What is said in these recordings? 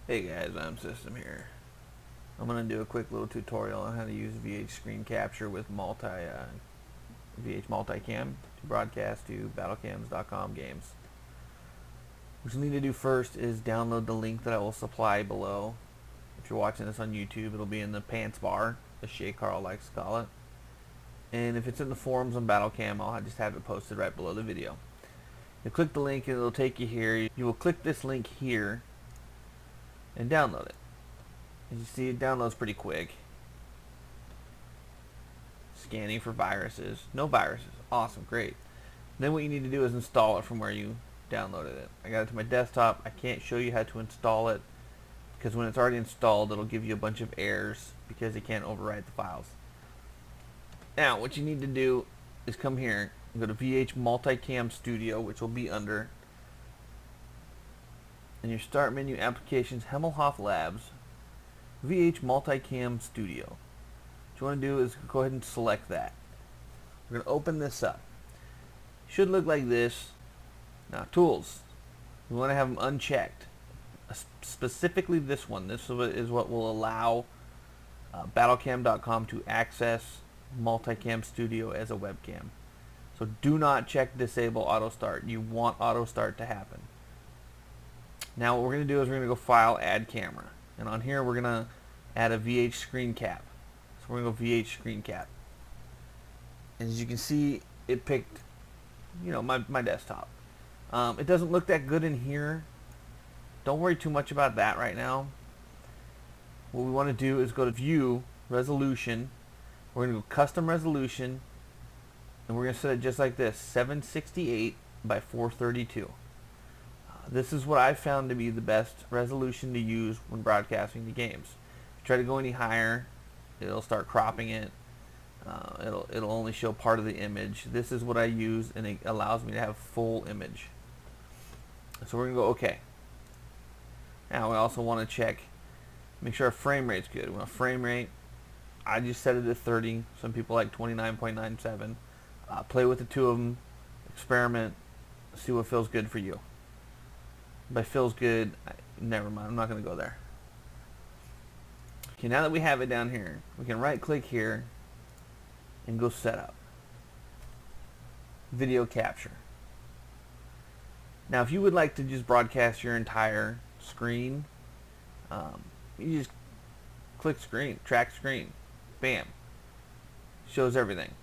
Hey guys, I'm System here. I'm going to do a quick little tutorial on how to use VH screen capture with VH multicam to broadcast to battlecams.com games. What you need to do first is download the link that I will supply below. If you're watching this on YouTube, it'll be in the pants bar, as Shay Carl likes to call it. And if it's in the forums on Battlecam, I'll just have it posted right below the video. You click the link and it'll take you here. You will click this link here and download it. As you see, it downloads pretty quick. Scanning for viruses. No viruses. Awesome, great. Then what you need to do is install it from where you downloaded it. I got it to my desktop. I can't show you how to install it because when it's already installed, it'll give you a bunch of errors because it can't overwrite the files. Now, what you need to do is come here and go to VH Multicam Studio, which will be under in your Start menu, Applications, Hemmelhoff Labs, VH Multicam Studio. What you want to do is go ahead and select that. We're going to open this up. It should look like this. Now, tools. We want to have them unchecked. Specifically this one. This is what will allow battlecam.com to access Multicam Studio as a webcam. So do not check disable auto start. You want auto start to happen. Now what we're going to do is we're going to go File, Add Camera. And on here we're going to add a VH screen cap. So we're going to go VH screen cap. And as you can see, it picked, my desktop. It doesn't look that good in here. Don't worry too much about that right now. What we want to do is go to View, Resolution. We're going to go Custom Resolution. And we're going to set it just like this, 768 by 432. This is what I've found to be the best resolution to use when broadcasting the games. If you try to go any higher, it'll start cropping it. It'll only show part of the image. This is what I use, and it allows me to have full image. So we're going to go OK. Now we also want to check, make sure our frame rate's good. We want frame rate. I just set it at 30. Some people like 29.97. Play with the two of them. Experiment. See what feels good for you. By feels good, never mind, I'm not going to go there. Okay, now that we have it down here, we can right click here and go Setup. Video Capture. Now if you would like to just broadcast your entire screen, you just click screen, track screen, bam, shows everything.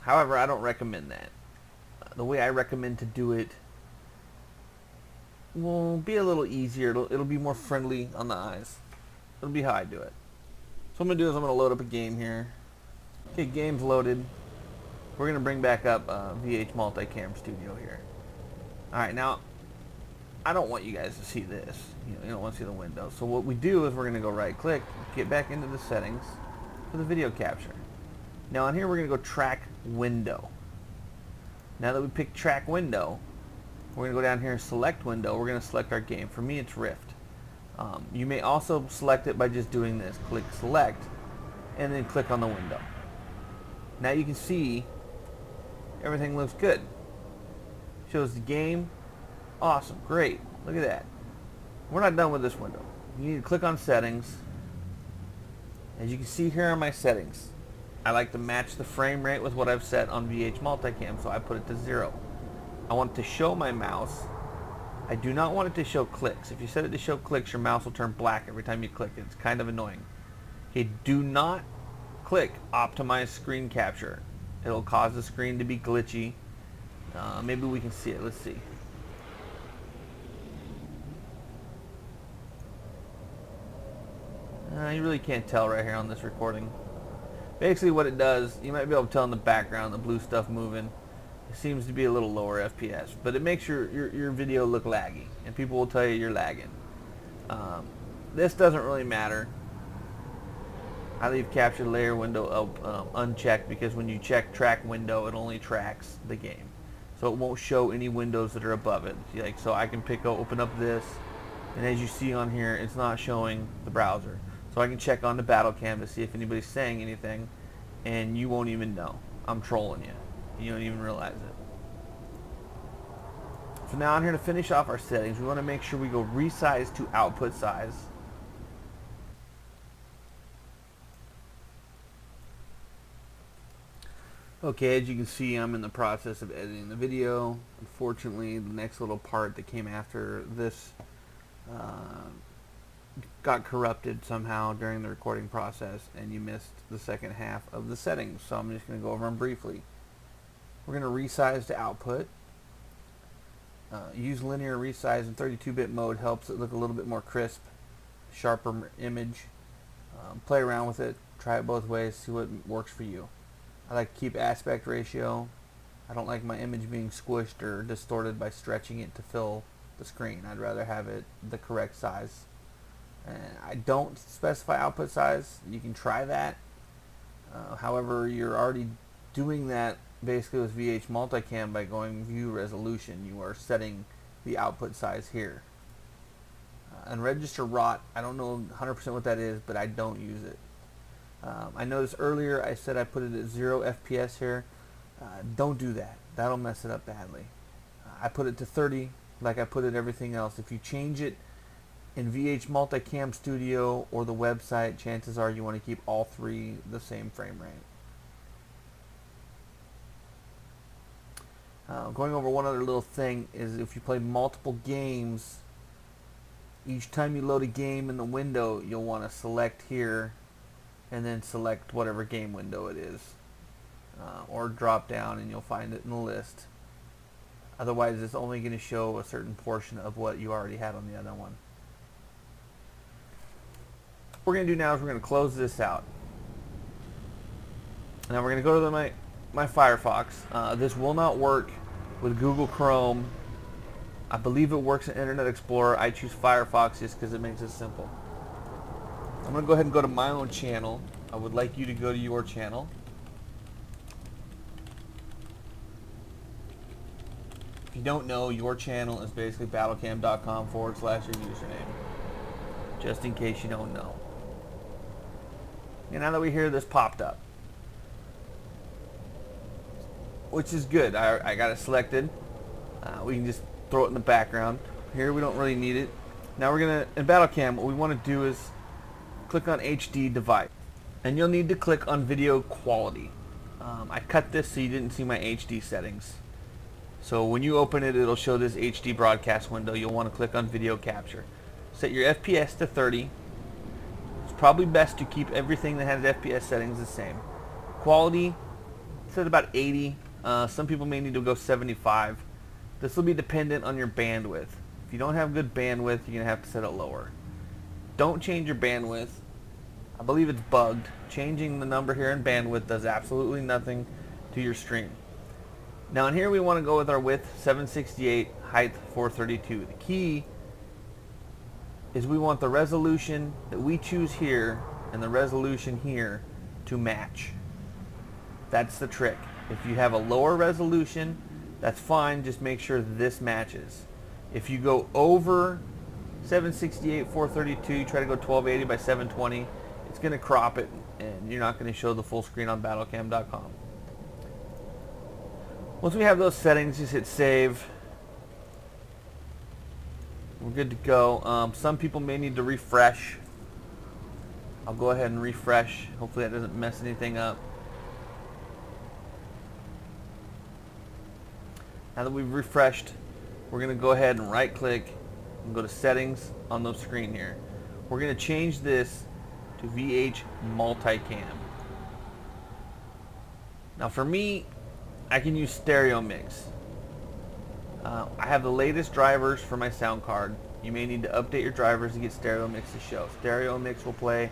However, I don't recommend that. The way I recommend to do it will be a little easier. It'll be more friendly on the eyes. It'll be how I do it. So what I'm going to do is I'm going to load up a game here. Okay, game's loaded. We're going to bring back up VH Multicam Studio here. Alright, now, I don't want you guys to see this. You don't want to see the window. So what we do is we're going to go right click, get back into the settings for the video capture. Now on here we're going to go Track Window. Now that we pick Track Window, we're going to go down here and select window. We're going to select our game. For me, it's Rift. You may also select it by just doing this. Click Select, and then click on the window. Now you can see everything looks good. Shows the game. Awesome. Great. Look at that. We're not done with this window. You need to click on Settings. As you can see, here are my settings. I like to match the frame rate with what I've set on VH Multicam, so I put it to 0. I want it to show my mouse. I do not want it to show clicks. If you set it to show clicks, your mouse will turn black every time you click it. It's kind of annoying. Okay, do not click Optimize Screen Capture. It'll cause the screen to be glitchy. Maybe we can see it. Let's see. You really can't tell right here on this recording. Basically what it does, you might be able to tell in the background, the blue stuff moving. It seems to be a little lower FPS, but it makes your video look laggy, and people will tell you you're lagging. This doesn't really matter. I leave capture layer window unchecked because when you check track window, it only tracks the game, so it won't show any windows that are above it. Like, so I can open up this, and as you see on here, it's not showing the browser. So I can check on the Battlecam to see if anybody's saying anything, and you won't even know. I'm trolling you. You don't even realize it. So now on here to finish off our settings, we want to make sure we go resize to output size. Okay, as you can see, I'm in the process of editing the video. Unfortunately, the next little part that came after this got corrupted somehow during the recording process, and you missed the second half of the settings. So I'm just going to go over them briefly. We're going to resize to output. Use linear resize in 32-bit mode, helps it look a little bit more crisp, sharper image. Play around with it, try it both ways, see what works for you. I like to keep aspect ratio. I don't like my image being squished or distorted by stretching it to fill the screen. I'd rather have it the correct size. I don't specify output size. You can try that. However, you're already doing that basically with vhmulticam by going view resolution. You are setting the output size here. And register rot, I don't know 100% what that is, but I don't use it. I noticed earlier I said I put it at 0 FPS here. Don't do that. That'll mess it up badly. I put it to 30 like I put it everything else. If you change it in vhmulticam Studio or the website, chances are you want to keep all three the same frame rate. Going over one other little thing is if you play multiple games, each time you load a game in the window, you'll want to select here and then select whatever game window it is, or drop down and you'll find it in the list. Otherwise, it's only going to show a certain portion of what you already had on the other one. What we're going to do now is we're going to close this out. Now we're going to go to my Firefox. This will not work with Google Chrome. I believe it works in Internet Explorer. I choose Firefox just because it makes it simple. I'm going to go ahead and go to my own channel. I would like you to go to your channel. If you don't know, your channel is basically battlecam.com / your username. Just in case you don't know. And now that we hear this popped up, which is good. I got it selected. We can just throw it in the background. Here we don't really need it. Now we're going to, in battlecam, what we want to do is click on HD device. And you'll need to click on video quality. I cut this so you didn't see my HD settings. So when you open it, it'll show this HD broadcast window. You'll want to click on video capture. Set your FPS to 30. It's probably best to keep everything that has FPS settings the same. Quality, set about 80. Some people may need to go 75. This will be dependent on your bandwidth. If you don't have good bandwidth, you're going to have to set it lower. Don't change your bandwidth. I believe it's bugged. Changing the number here in bandwidth does absolutely nothing to your stream. Now in here we want to go with our width 768, height 432. The key is we want the resolution that we choose here and the resolution here to match. That's the trick. If you have a lower resolution, that's fine, just make sure this matches. If you go over 768, 432, you try to go 1280 by 720, it's going to crop it and you're not going to show the full screen on battlecam.com. Once we have those settings, just hit save. We're good to go. Some people may need to refresh. I'll go ahead and refresh. Hopefully that doesn't mess anything up. Now that we've refreshed, we're going to go ahead and right click and go to settings on the screen here. We're going to change this to vhmulticam. Now for me, I can use stereo mix. I have the latest drivers for my sound card. You may need to update your drivers to get stereo mix to show. Stereo mix will play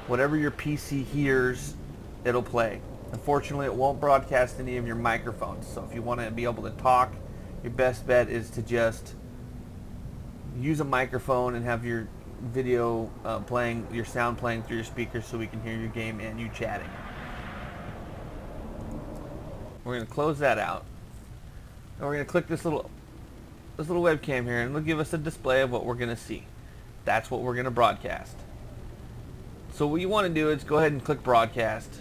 whatever your PC hears, it'll play. Unfortunately, it won't broadcast any of your microphones. So if you want to be able to talk, your best bet is to just use a microphone and have your video playing, your sound playing through your speakers so we can hear your game and you chatting. We're going to close that out. And we're going to click this little webcam here, and it'll give us a display of what we're going to see. That's what we're going to broadcast. So what you want to do is go ahead and click broadcast.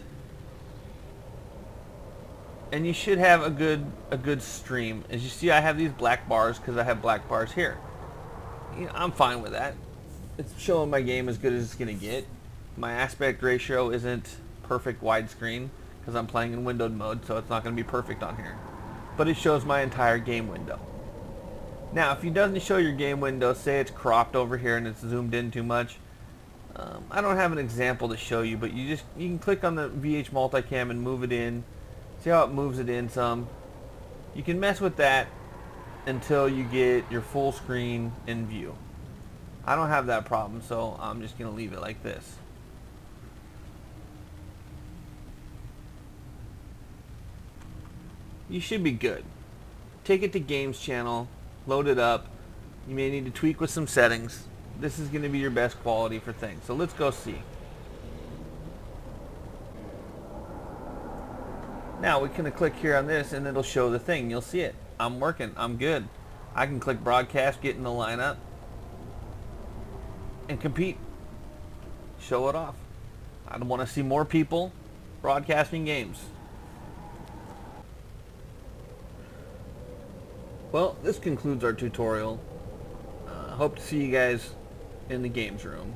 and you should have a good stream. As you see, I have these black bars because I have black bars here. You know, I'm fine with that. It's showing my game as good as it's gonna get. My aspect ratio isn't perfect widescreen because I'm playing in windowed mode, so it's not gonna be perfect on here. But it shows my entire game window. Now, if it doesn't show your game window, say it's cropped over here and it's zoomed in too much, I don't have an example to show you, but you can click on the vhmulticam and move it in. See how it moves it in some? You can mess with that until you get your full screen in view. I don't have that problem, so I'm just going to leave it like this. You should be good. Take it to Games Channel, load it up. You may need to tweak with some settings. This is going to be your best quality for things. So let's go see. Now we can click here on this and it'll show the thing. You'll see it. I'm working. I'm good. I can click broadcast, get in the lineup, and compete. Show it off. I want to see more people broadcasting games. Well, this concludes our tutorial. Hope to see you guys in the games room.